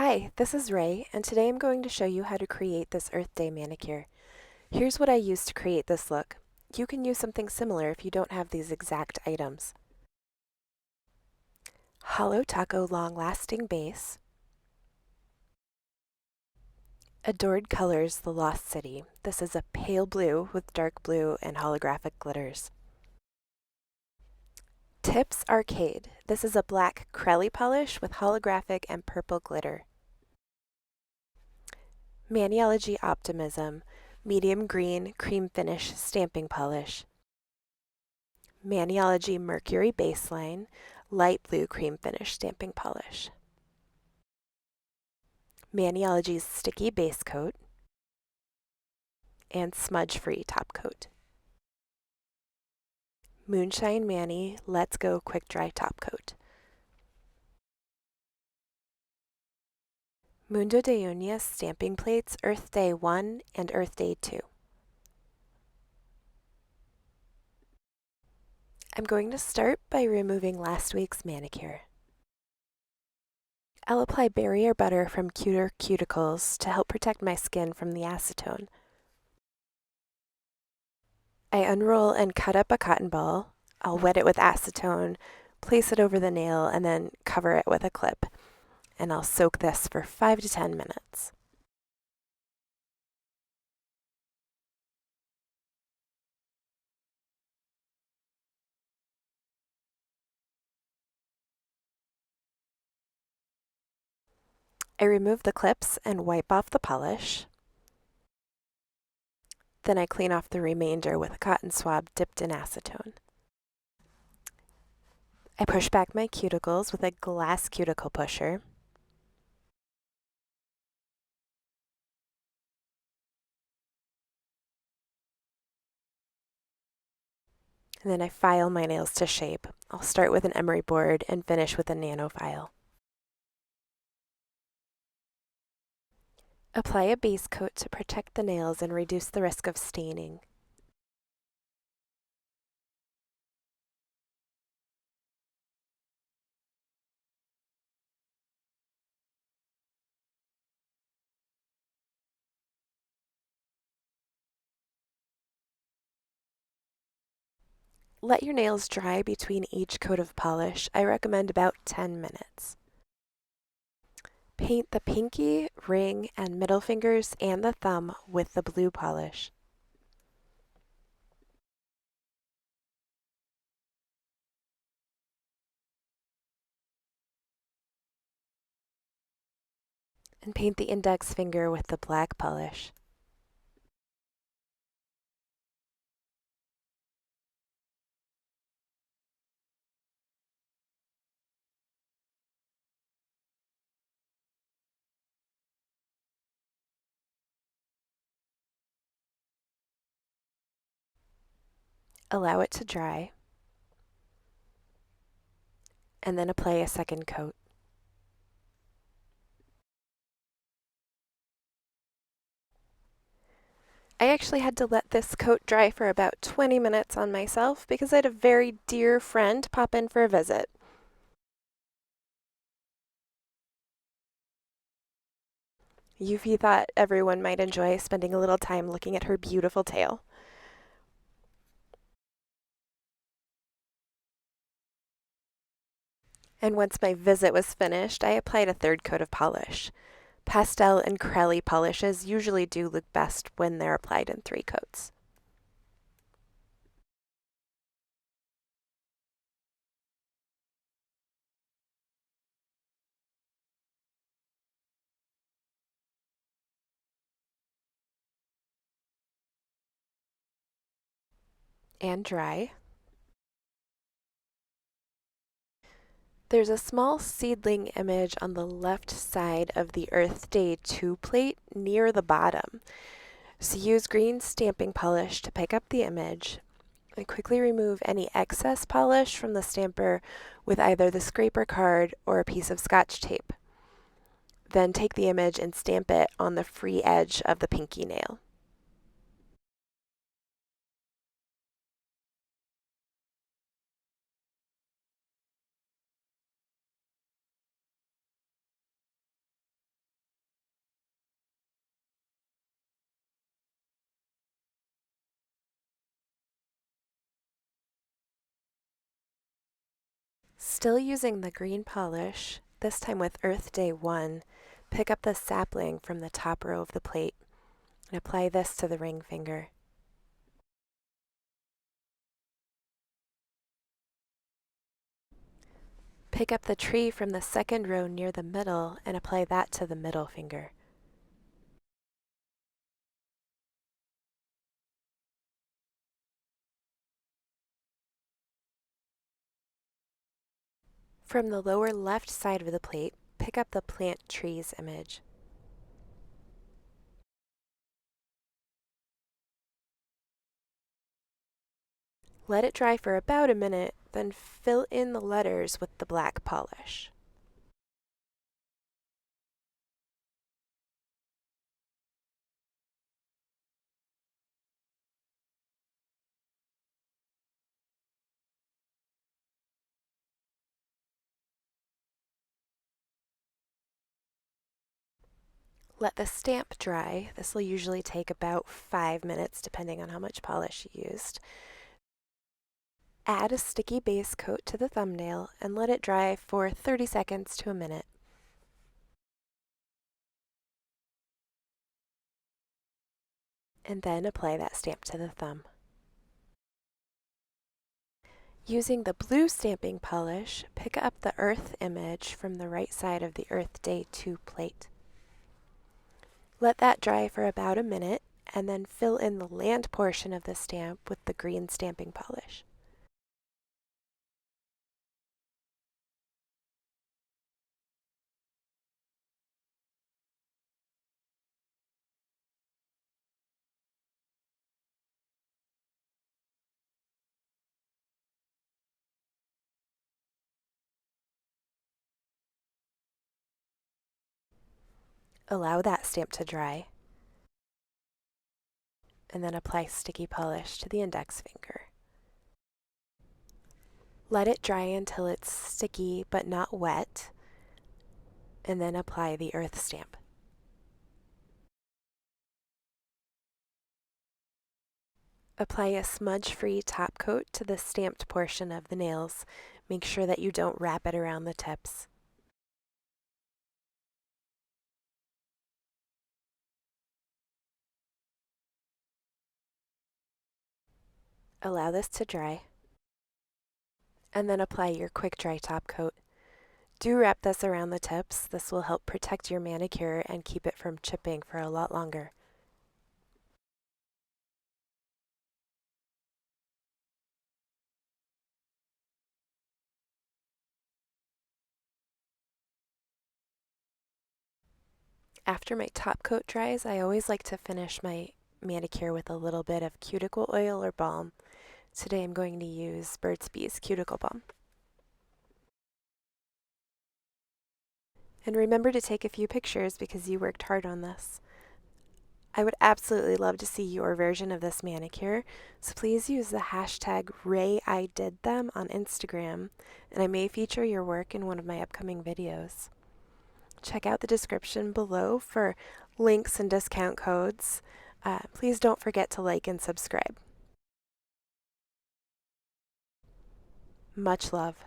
Hi, this is Ray, and today I'm going to show you how to create this Earth Day manicure. Here's what I used to create this look. You can use something similar if you don't have these exact items. Hollow Taco Long-Lasting Base. Adored Colors The Lost City. This is a pale blue with dark blue and holographic glitters. Tips Arcade. This is a black Crelly polish with holographic and purple glitter. Maniology Optimism. Medium green cream finish stamping polish. Maniology Mercury Baseline, light blue cream finish stamping polish. Maniology's Sticky Base Coat, and Smudge-Free Top Coat. Moonshine Mani Let's Go Quick Dry Top Coat. Mundo de Uñas Stamping Plates Earth Day 1 and Earth Day 2. I'm going to start by removing last week's manicure. I'll apply barrier butter from Cuter Cuticles to help protect my skin from the acetone. I unroll and cut up a cotton ball. I'll wet it with acetone, place it over the nail, and then cover it with a clip. And I'll soak this for 5 to 10 minutes. I remove the clips and wipe off the polish. Then I clean off the remainder with a cotton swab dipped in acetone. I push back my cuticles with a glass cuticle pusher. And then I file my nails to shape. I'll start with an emery board and finish with a nano file. Apply a base coat to protect the nails and reduce the risk of staining. Let your nails dry between each coat of polish. I recommend about 10 minutes. Paint the pinky, ring, and middle fingers and the thumb with the blue polish. And paint the index finger with the black polish. Allow it to dry, and then apply a second coat. I actually had to let this coat dry for about 20 minutes on myself because I had a very dear friend pop in for a visit. Yuffie thought everyone might enjoy spending a little time looking at her beautiful tail. And once my visit was finished, I applied a third coat of polish. Pastel and Crelly polishes usually do look best when they're applied in 3 coats. And dry. There's a small seedling image on the left side of the Earth Day 2 plate near the bottom. So use green stamping polish to pick up the image and quickly remove any excess polish from the stamper with either the scraper card or a piece of Scotch tape. Then take the image and stamp it on the free edge of the pinky nail. Still using the green polish, this time with Earth Day 1, pick up the sapling from the top row of the plate and apply this to the ring finger. Pick up the tree from the second row near the middle and apply that to the middle finger. From the lower left side of the plate, pick up the plant trees image. Let it dry for about a minute, then fill in the letters with the black polish. Let the stamp dry. This will usually take about 5 minutes depending on how much polish you used. Add a sticky base coat to the thumbnail and let it dry for 30 seconds to a minute. And then apply that stamp to the thumb. Using the blue stamping polish, pick up the Earth image from the right side of the Earth Day 2 plate. Let that dry for about a minute and then fill in the land portion of the stamp with the green stamping polish. Allow that stamp to dry, and then apply sticky polish to the index finger. Let it dry until it's sticky but not wet, and then apply the Earth stamp. Apply a smudge-free top coat to the stamped portion of the nails. Make sure that you don't wrap it around the tips. Allow this to dry, and then apply your quick dry top coat. Do wrap this around the tips. This will help protect your manicure and keep it from chipping for a lot longer. After my top coat dries, I always like to finish my manicure with a little bit of cuticle oil or balm. Today I'm going to use Burt's Bees Cuticle Balm. And remember to take a few pictures because you worked hard on this. I would absolutely love to see your version of this manicure, so please use the hashtag RayIDidThem on Instagram, and I may feature your work in one of my upcoming videos. Check out the description below for links and discount codes. Please don't forget to like and subscribe. Much love.